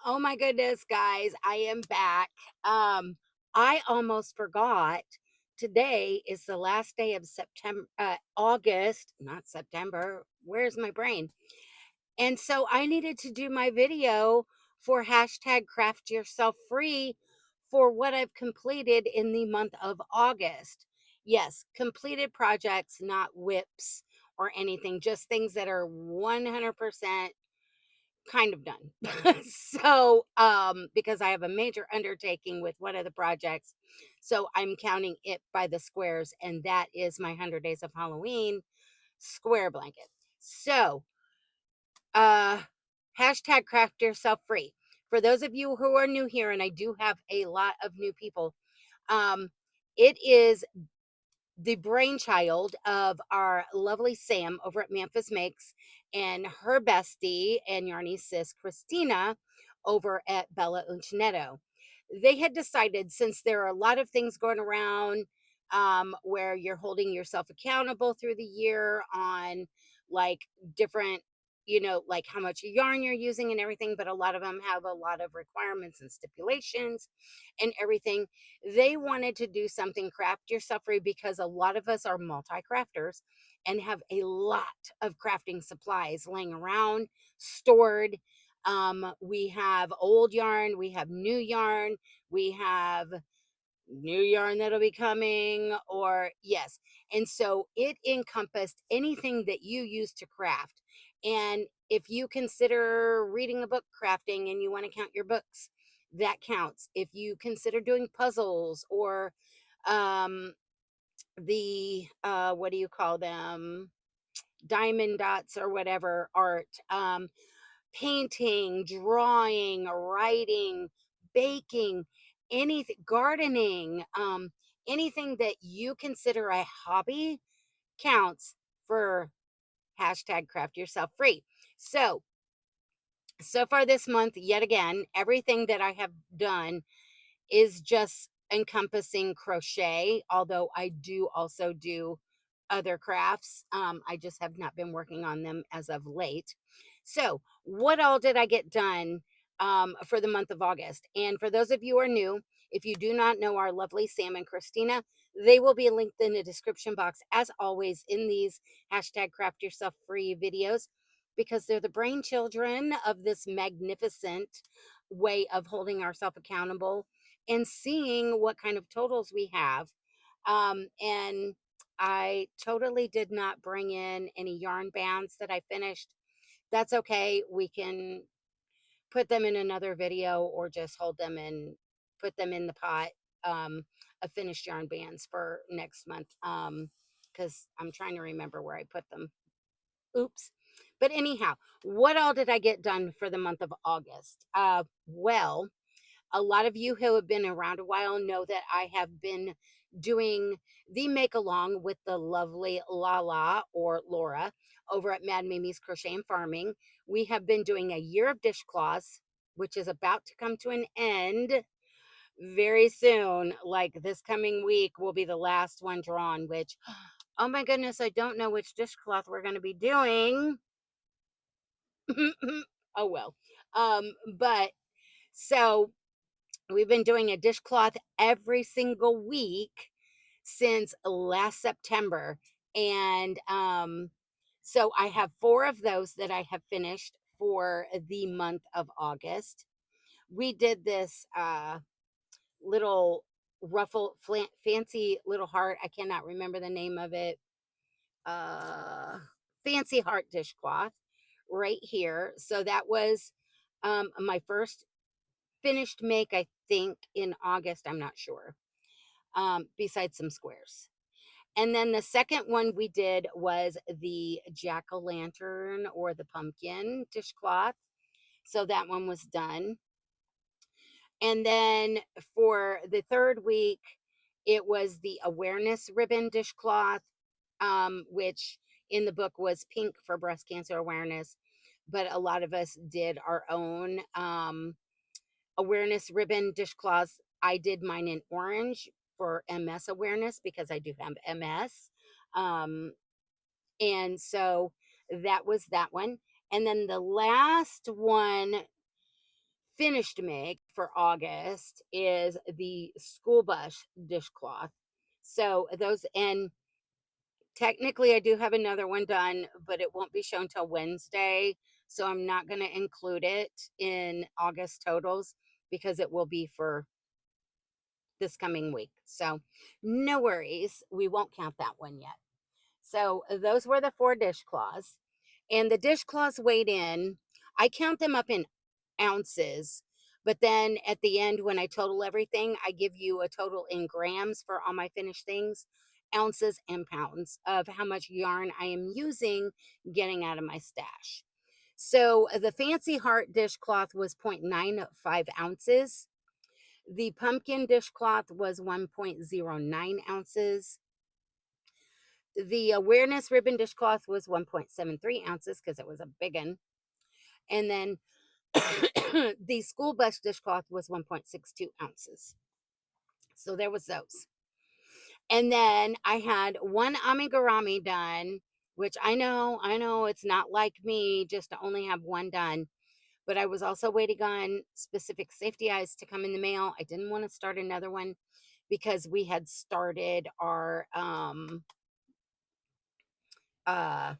Oh my goodness, guys, I am back. Um, I almost forgot. Today is the last day of September, August, not September. Where's my brain? And so I needed to do my video for hashtag craft yourself free for what I've completed in the month of August. Yes, completed projects, not whips or anything, just things that are 100% kind of done. So, because I have a major undertaking with one of the projects, so I'm counting it by the squares, and that is my 100 Days of Halloween square blanket. So, uh, hashtag craft yourself free. For those of you who are new here, and I do have a lot of new people, um, it is the brainchild of our lovely Sam over at Memphis Makes and her bestie and Yarny's sis Christina over at Bella Uncinetto. They had decided, since there are a lot of things going around, where you're holding yourself accountable through the year on like different, like how much yarn you're using and everything, but a lot of them have a lot of requirements and stipulations and everything. They wanted to do something craft yourself free because a lot of us are multi crafters and have a lot of crafting supplies laying around, stored. We have old yarn, we have new yarn, we have new yarn that'll be coming, or yes. And so it encompassed anything that you use to craft. And if you consider reading a book crafting and you want to count your books, that counts. If you consider doing puzzles or um the what do you call them, diamond dots or whatever art, painting, drawing, writing, baking, anything, gardening, anything that you consider a hobby counts for hashtag craft yourself free. So far this month, yet again, everything that I have done is just encompassing crochet, although I do also do other crafts. I just have not been working on them as of late. So, what all did I get done for the month of August? And for those of you who are new, if you do not know our lovely Sam and Christina, they will be linked in the description box, as always, in these hashtag craft yourself free videos, because they're the brain children of this magnificent way of holding ourselves accountable and seeing what kind of totals we have. And I totally did not bring in any yarn bands that I finished. That's okay. We can put them in another video or just hold them and put them in the pot um, of finished yarn bands for next month. Because I'm trying to remember where I put them. Oops. But anyhow, what all did I get done for the month of August? Well, a lot of you who have been around a while know that I have been doing the make along with the lovely Lala or Laura over at Mad Mimi's Crochet and Farming. We have been doing a year of dishcloths, which is about to come to an end very soon. Like this coming week will be the last one drawn, which, oh my goodness, I don't know which dishcloth we're going to be doing. Oh well. But so we've been doing a dishcloth every single week since last September. And so I have four of those that I have finished for the month of August. We did this little fancy little heart. I cannot remember the name of it. Uh, Fancy heart dishcloth right here. So that was my first finished make, I think, in August. I'm not sure. Besides some squares. And then the second one we did was the jack o' lantern or the pumpkin dishcloth. So that one was done. And then for the third week, it was the awareness ribbon dishcloth, which in the book was pink for breast cancer awareness. But a lot of us did our own awareness ribbon dishcloths. I did mine in orange for MS awareness because I do have MS. Um, and so that was that one. And then the last one finished make for August is the school bus dishcloth. So those, and technically I do have another one done, but it won't be shown till Wednesday. So I'm not going to include it in August totals because it will be for this coming week. So no worries. We won't count that one yet. So those were the 4 dishcloths. And the dishcloths weighed in, I count them up in ounces. But then at the end, when I total everything, I give you a total in grams for all my finished things, ounces and pounds of how much yarn I am using getting out of my stash. So the Fancy Heart dishcloth was 0.95 ounces. The pumpkin dishcloth was 1.09 ounces. The awareness ribbon dishcloth was 1.73 ounces because it was a big one. And then the school bus dishcloth was 1.62 ounces. So there was those. And then I had one amigurumi done, which I know it's not like me just to only have one done. But I was also waiting on specific safety eyes to come in the mail. I didn't want to start another one because we had started uh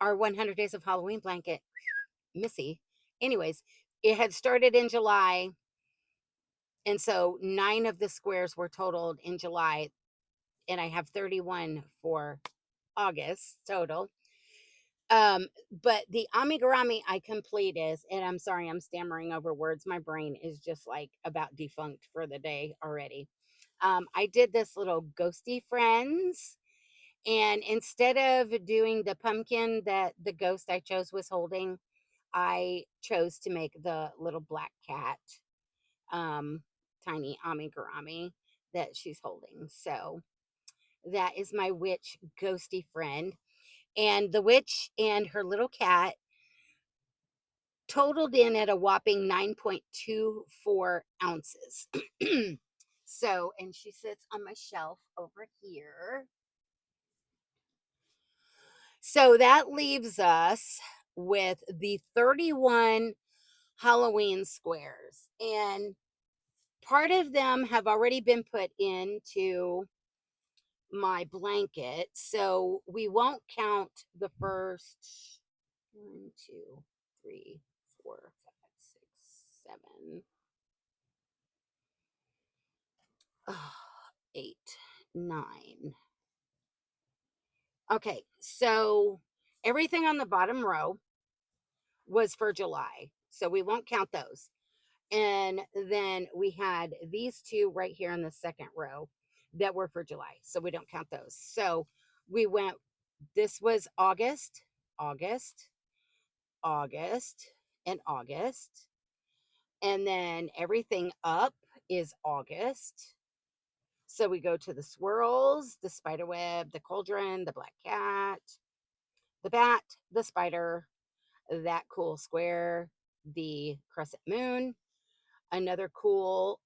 our 100 days of Halloween blanket, Missy. Anyways, it had started in July, and so 9 of the squares were totaled in July, and I have 31 for August total. But the amigurumi I completed, and I'm sorry, I'm stammering over words. My brain is just like about defunct for the day already. I did this little ghosty friends, and instead of doing the pumpkin that the ghost I chose was holding, I chose to make the little black cat, um, tiny amigurumi that she's holding. So that is my witch ghosty friend. And the witch and her little cat totaled in at a whopping 9.24 ounces. So, and she sits on my shelf over here. So that leaves us with the 31 Halloween squares. And part of them have already been put into my blanket. So we won't count the first 1, 2, 3, 4, 5, 6, 7, 8, 9. Okay, so everything on the bottom row was for July. So we won't count those. And then we had these 2 right here in the second row that were for July. So we don't count those. So we went, this was August, August, August, and August. And then everything up is August. So we go to the swirls, the spider web, the cauldron, the black cat, the bat, the spider, that cool square, the crescent moon, another cool,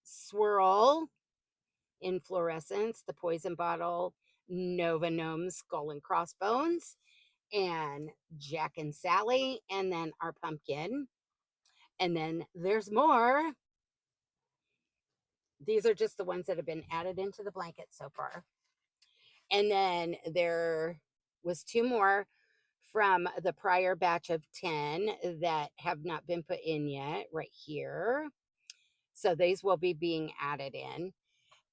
swirl in fluorescence, the poison bottle, Nova Gnome skull and crossbones, and Jack and Sally, and then our pumpkin. And then there's more. These are just the ones that have been added into the blanket so far. And then there was 2 more from the prior batch of 10 that have not been put in yet, right here. So these will be being added in.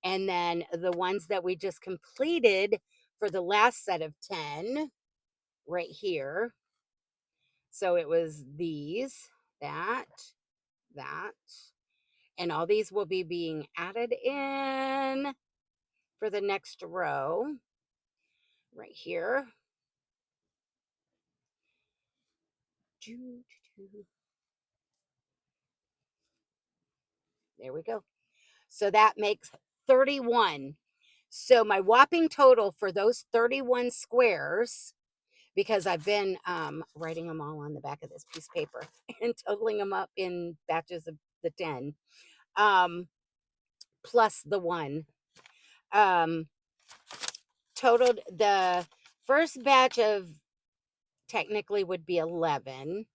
And then the ones that we just completed for the last set of 10, right here. So it was these, that, that, and all these will be being added in for the next row, right here. There we go. So that makes 31. So my whopping total for those 31 squares, because I've been writing them all on the back of this piece of paper and totaling them up in batches of the 10, plus the 1, totaled the first batch of technically would be 11,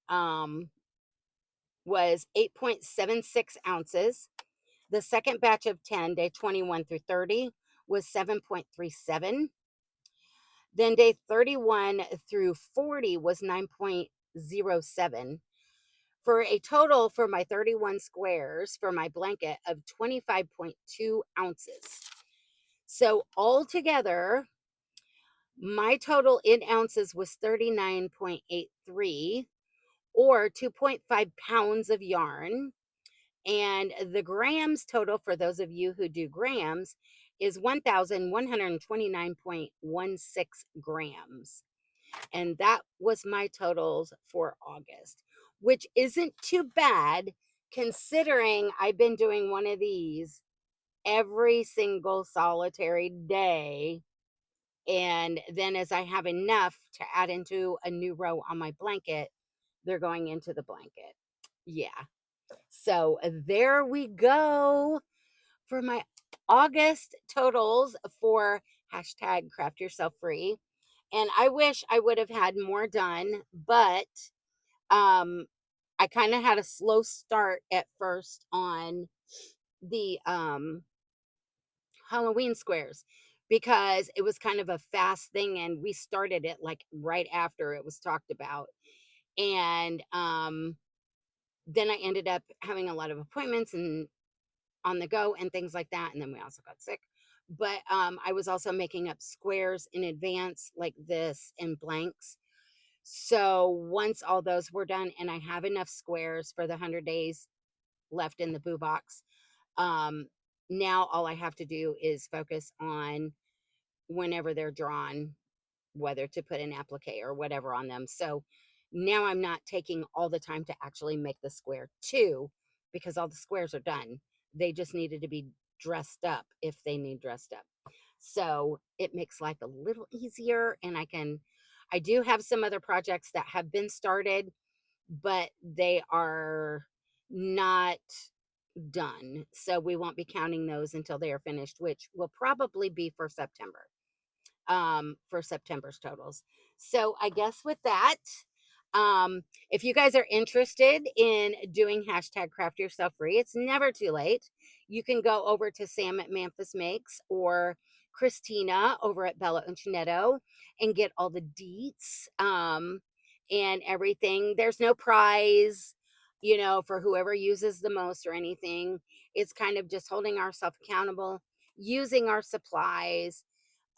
um, was 8.76 ounces. The second batch of 10, day 21 through 30, was 7.37. Then day 31 through 40 was 9.07, for a total for my 31 squares for my blanket of 25.2 ounces. So altogether, my total in ounces was 39.83, or 2.5 pounds of yarn. And the grams total, for those of you who do grams, is 1,129.16 grams. And that was my totals for August, which isn't too bad considering I've been doing one of these every single solitary day. And then as I have enough to add into a new row on my blanket, they're going into the blanket. Yeah. So there we go for my August totals for hashtag craft yourself free. And I wish I would have had more done, but um, I kind of had a slow start at first on the Halloween squares because it was kind of a fast thing and we started it like right after it was talked about. And then I ended up having a lot of appointments and on the go and things like that. And then we also got sick. But I was also making up squares in advance like this and blanks. So once all those were done and I have enough squares for the 100 days left in the boo box, um, now all I have to do is focus on whenever they're drawn, whether to put an applique or whatever on them. So now I'm not taking all the time to actually make the square too, because all the squares are done. They just needed to be dressed up if they need dressed up. So it makes life a little easier. And I do have some other projects that have been started, but they are not done. So we won't be counting those until they are finished, which will probably be for September's totals. So I guess with that, if you guys are interested in doing hashtag craft yourself free, it's never too late. You can go over to Sam at Memphis Makes or Christina over at Bella Uncinetto and get all the deets and everything. There's no prize, for whoever uses the most or anything. It's kind of just holding ourselves accountable, using our supplies,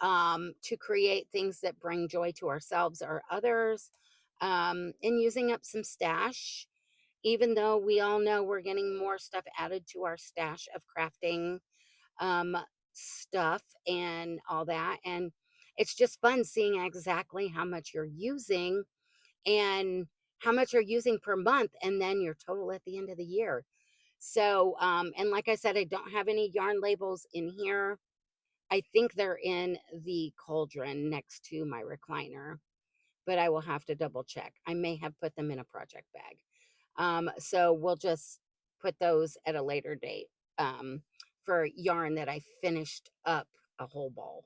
to create things that bring joy to ourselves or others, and using up some stash, even though we all know we're getting more stuff added to our stash of crafting um, stuff and all that. And it's just fun seeing exactly how much you're using and how much you're using per month, and then your total at the end of the year. So, and like I said, I don't have any yarn labels in here. I think they're in the cauldron next to my recliner, but I will have to double check. I may have put them in a project bag. So we'll just put those at a later date for yarn that I finished up a whole ball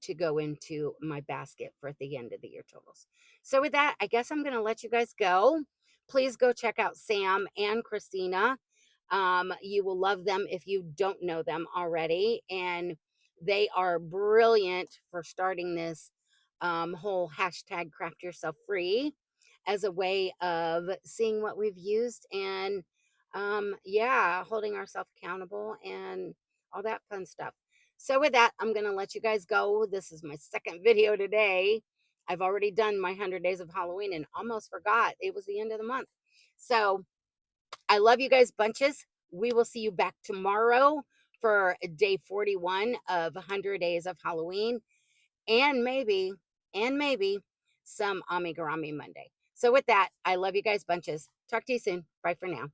to go into my basket for at the end of the year totals. So with that, I guess I'm going to let you guys go. Please go check out Sam and Christina. You will love them if you don't know them already. And they are brilliant for starting this whole hashtag craft yourself free as a way of seeing what we've used and yeah, holding ourselves accountable and all that fun stuff. So with that, I'm going to let you guys go. This is my second video today. I've already done my 100 days of Halloween and almost forgot it was the end of the month. So I love you guys bunches. We will see you back tomorrow for day 41 of 100 days of Halloween, and maybe some Amigurumi Monday. So with that, I love you guys bunches. Talk to you soon. Bye for now.